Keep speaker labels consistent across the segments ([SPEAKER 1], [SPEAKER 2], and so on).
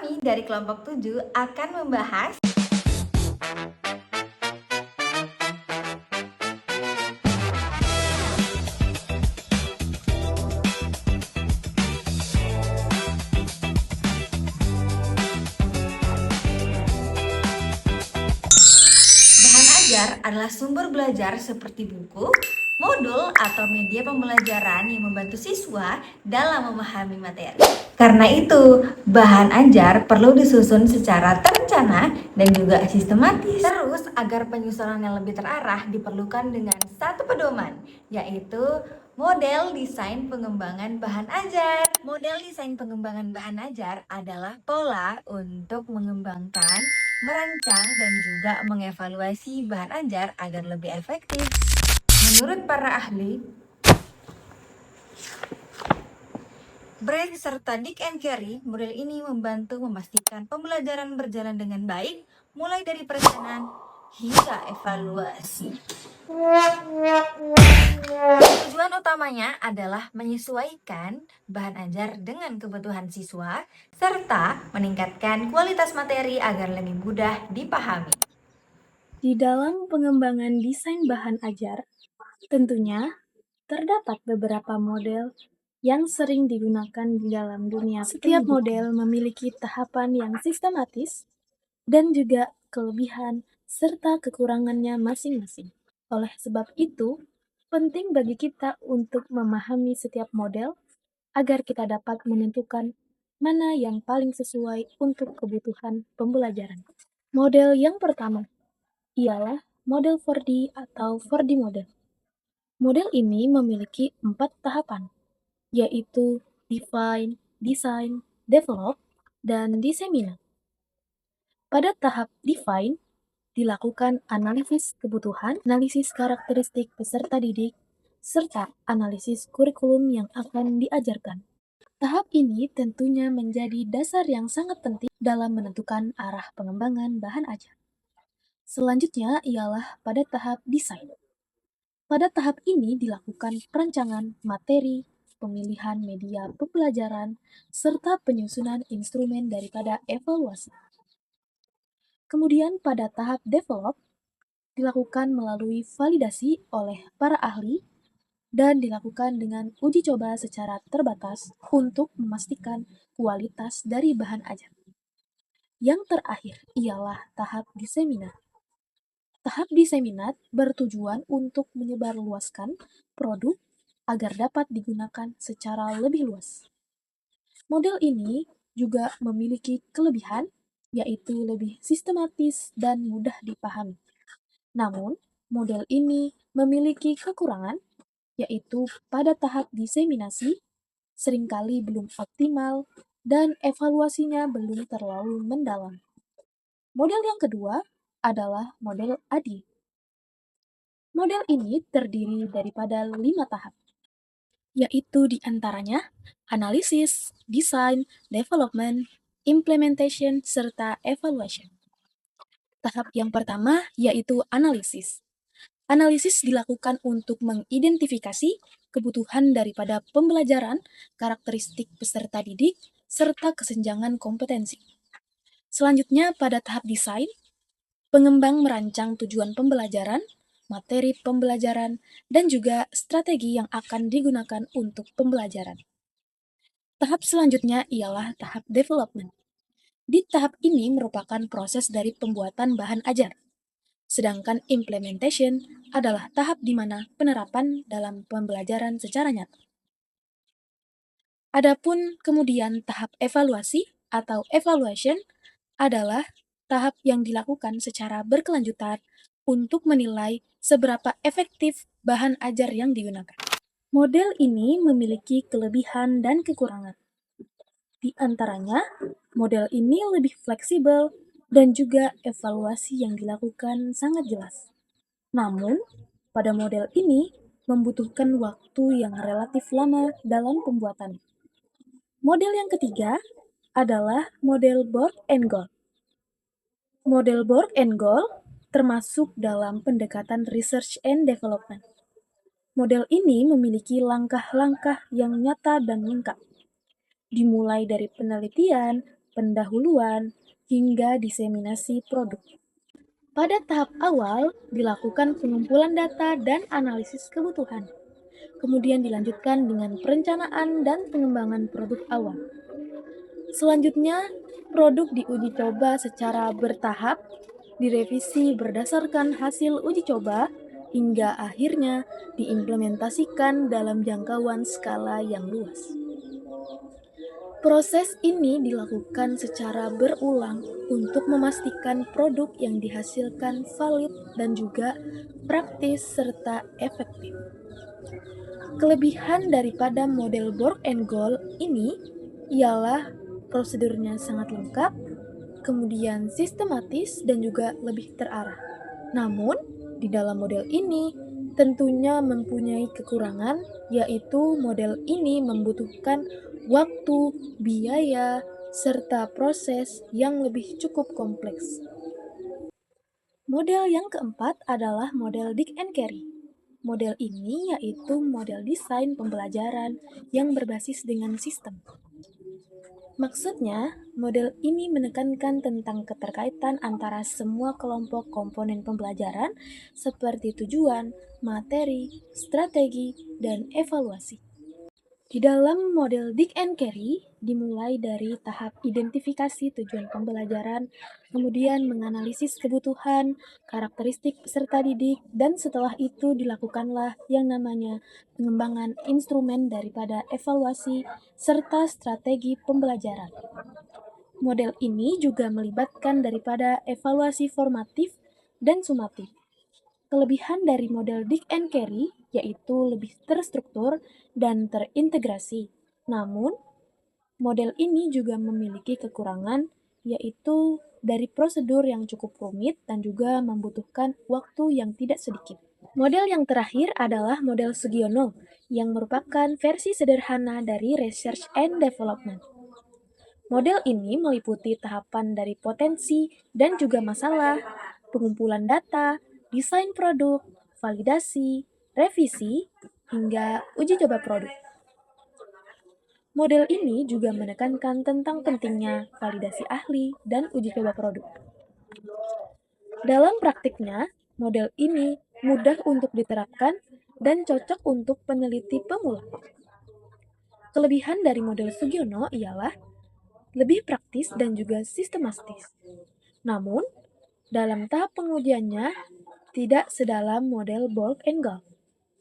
[SPEAKER 1] Kami dari kelompok 7 akan membahas bahan ajar adalah sumber belajar seperti buku, modul, atau media pembelajaran yang membantu siswa dalam memahami materi. Karena itu, bahan ajar perlu disusun secara terencana dan juga sistematis. Terus, agar penyusunan yang lebih terarah diperlukan dengan satu pedoman, yaitu model desain pengembangan bahan ajar. Model desain pengembangan bahan ajar adalah pola untuk mengembangkan, merancang, dan juga mengevaluasi bahan ajar agar lebih efektif. Menurut para ahli, Brand serta Dick and Carey, model ini membantu memastikan pembelajaran berjalan dengan baik, mulai dari perencanaan hingga evaluasi. Tujuan utamanya adalah menyesuaikan bahan ajar dengan kebutuhan siswa, serta meningkatkan kualitas materi agar lebih mudah dipahami.
[SPEAKER 2] Di dalam pengembangan desain bahan ajar, tentunya terdapat beberapa model yang sering digunakan di dalam dunia. Setiap model memiliki tahapan yang sistematis dan juga kelebihan serta kekurangannya masing-masing. Oleh sebab itu, penting bagi kita untuk memahami setiap model agar kita dapat menentukan mana yang paling sesuai untuk kebutuhan pembelajaran. Model yang pertama ialah model 4D atau 4D model. Model ini memiliki 4 tahapan, yaitu define, design, develop, dan disseminate. Pada tahap define, dilakukan analisis kebutuhan, analisis karakteristik peserta didik, serta analisis kurikulum yang akan diajarkan. Tahap ini tentunya menjadi dasar yang sangat penting dalam menentukan arah pengembangan bahan ajar. Selanjutnya ialah pada tahap desain. Pada tahap ini dilakukan perancangan materi, pemilihan media pembelajaran, serta penyusunan instrumen daripada evaluasi. Kemudian pada tahap develop, dilakukan melalui validasi oleh para ahli dan dilakukan dengan uji coba secara terbatas untuk memastikan kualitas dari bahan ajar. Yang terakhir ialah tahap disseminate. Tahap disseminate bertujuan untuk menyebarluaskan produk agar dapat digunakan secara lebih luas. Model ini juga memiliki kelebihan, yaitu lebih sistematis dan mudah dipahami. Namun, model ini memiliki kekurangan, yaitu pada tahap diseminasi, seringkali belum optimal dan evaluasinya belum terlalu mendalam. Model yang kedua adalah model ADI. Model ini terdiri daripada 5 tahap, yaitu diantaranya analisis, design, development, implementation, serta evaluation. Tahap yang pertama yaitu analisis. Analisis dilakukan untuk mengidentifikasi kebutuhan daripada pembelajaran, karakteristik peserta didik, serta kesenjangan kompetensi. Selanjutnya pada tahap desain, pengembang merancang tujuan pembelajaran, materi pembelajaran, dan juga strategi yang akan digunakan untuk pembelajaran. Tahap selanjutnya ialah tahap development. Di tahap ini merupakan proses dari pembuatan bahan ajar. Sedangkan implementation adalah tahap di mana penerapan dalam pembelajaran secara nyata. Adapun kemudian tahap evaluasi atau evaluation adalah tahap yang dilakukan secara berkelanjutan untuk menilai seberapa efektif bahan ajar yang digunakan. Model ini memiliki kelebihan dan kekurangan. Di antaranya, model ini lebih fleksibel dan juga evaluasi yang dilakukan sangat jelas. Namun, pada model ini membutuhkan waktu yang relatif lama dalam pembuatannya. Model yang ketiga adalah model board and goal. Model board and goal termasuk dalam pendekatan research and development. Model ini memiliki langkah-langkah yang nyata dan lengkap, dimulai dari penelitian, pendahuluan, hingga diseminasi produk. Pada tahap awal, dilakukan pengumpulan data dan analisis kebutuhan. Kemudian dilanjutkan dengan perencanaan dan pengembangan produk awal. Selanjutnya, produk diuji coba secara bertahap, direvisi berdasarkan hasil uji coba, hingga akhirnya diimplementasikan dalam jangkauan skala yang luas. Proses ini dilakukan secara berulang untuk memastikan produk yang dihasilkan valid dan juga praktis serta efektif. Kelebihan daripada model Borg and Goal ini ialah prosedurnya sangat lengkap, kemudian sistematis dan juga lebih terarah. Namun, di dalam model ini tentunya mempunyai kekurangan, yaitu model ini membutuhkan waktu, biaya, serta proses yang lebih cukup kompleks. Model yang keempat adalah model Dick and Carey. Model ini yaitu model desain pembelajaran yang berbasis dengan sistem. Maksudnya, model ini menekankan tentang keterkaitan antara semua kelompok komponen pembelajaran seperti tujuan, materi, strategi, dan evaluasi. Di dalam model Dick and Carey, dimulai dari tahap identifikasi tujuan pembelajaran, kemudian menganalisis kebutuhan, karakteristik peserta didik, dan setelah itu dilakukanlah yang namanya pengembangan instrumen daripada evaluasi serta strategi pembelajaran. Model ini juga melibatkan daripada evaluasi formatif dan sumatif. Kelebihan dari model Dick and Carey yaitu lebih terstruktur dan terintegrasi. Namun, model ini juga memiliki kekurangan yaitu dari prosedur yang cukup rumit dan juga membutuhkan waktu yang tidak sedikit. Model yang terakhir adalah model Sugiono yang merupakan versi sederhana dari Research and Development. Model ini meliputi tahapan dari potensi dan juga masalah, pengumpulan data, desain produk, validasi, revisi, hingga uji coba produk. Model ini juga menekankan tentang pentingnya validasi ahli dan uji coba produk. Dalam praktiknya, model ini mudah untuk diterapkan dan cocok untuk peneliti pemula. Kelebihan dari model Sugiono ialah lebih praktis dan juga sistematis. Namun, dalam tahap pengujiannya tidak sedalam model Borg and Goal,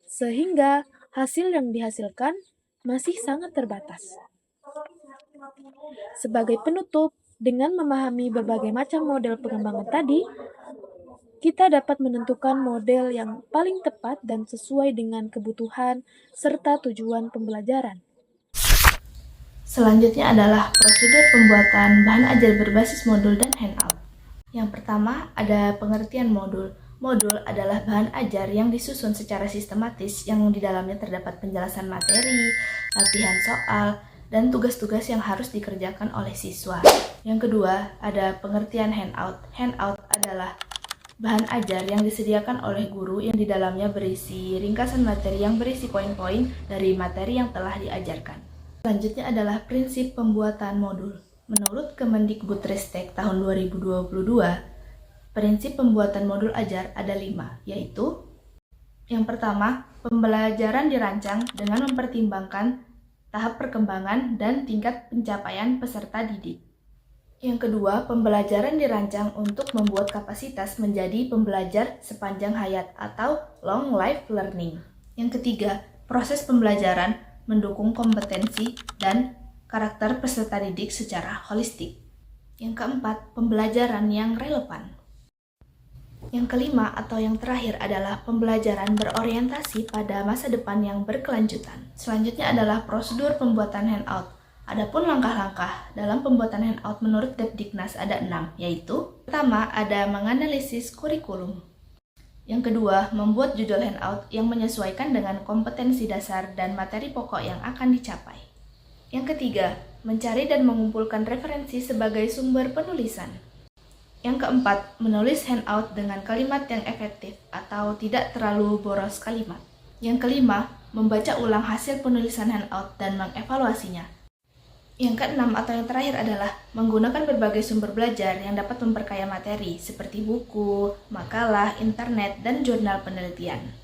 [SPEAKER 2] sehingga hasil yang dihasilkan masih sangat terbatas. Sebagai penutup, dengan memahami berbagai macam model pengembangan tadi, kita dapat menentukan model yang paling tepat dan sesuai dengan kebutuhan serta tujuan pembelajaran.
[SPEAKER 1] Selanjutnya adalah prosedur pembuatan bahan ajar berbasis modul dan handout. Yang pertama ada pengertian modul. Modul adalah bahan ajar yang disusun secara sistematis yang di dalamnya terdapat penjelasan materi, latihan soal, dan tugas-tugas yang harus dikerjakan oleh siswa. Yang kedua ada pengertian handout. Handout adalah bahan ajar yang disediakan oleh guru yang di dalamnya berisi ringkasan materi yang berisi poin-poin dari materi yang telah diajarkan. Selanjutnya adalah prinsip pembuatan modul. Menurut Kemendikbudristek tahun 2022, prinsip pembuatan modul ajar ada 5, yaitu yang pertama, pembelajaran dirancang dengan mempertimbangkan tahap perkembangan dan tingkat pencapaian peserta didik. Yang kedua, pembelajaran dirancang untuk membuat kapasitas menjadi pembelajar sepanjang hayat atau long life learning. Yang ketiga, proses pembelajaran mendukung kompetensi dan karakter peserta didik secara holistik. Yang keempat, pembelajaran yang relevan. Yang kelima atau yang terakhir adalah pembelajaran berorientasi pada masa depan yang berkelanjutan. Selanjutnya adalah prosedur pembuatan handout. Adapun langkah-langkah dalam pembuatan handout menurut Depdiknas ada 6, yaitu pertama ada menganalisis kurikulum. Yang kedua, membuat judul handout yang menyesuaikan dengan kompetensi dasar dan materi pokok yang akan dicapai. Yang ketiga, mencari dan mengumpulkan referensi sebagai sumber penulisan. Yang keempat, menulis handout dengan kalimat yang efektif atau tidak terlalu boros kalimat. Yang kelima, membaca ulang hasil penulisan handout dan mengevaluasinya.
[SPEAKER 3] Yang keenam atau yang terakhir adalah menggunakan berbagai sumber belajar yang dapat memperkaya materi seperti buku, makalah, internet, dan jurnal penelitian.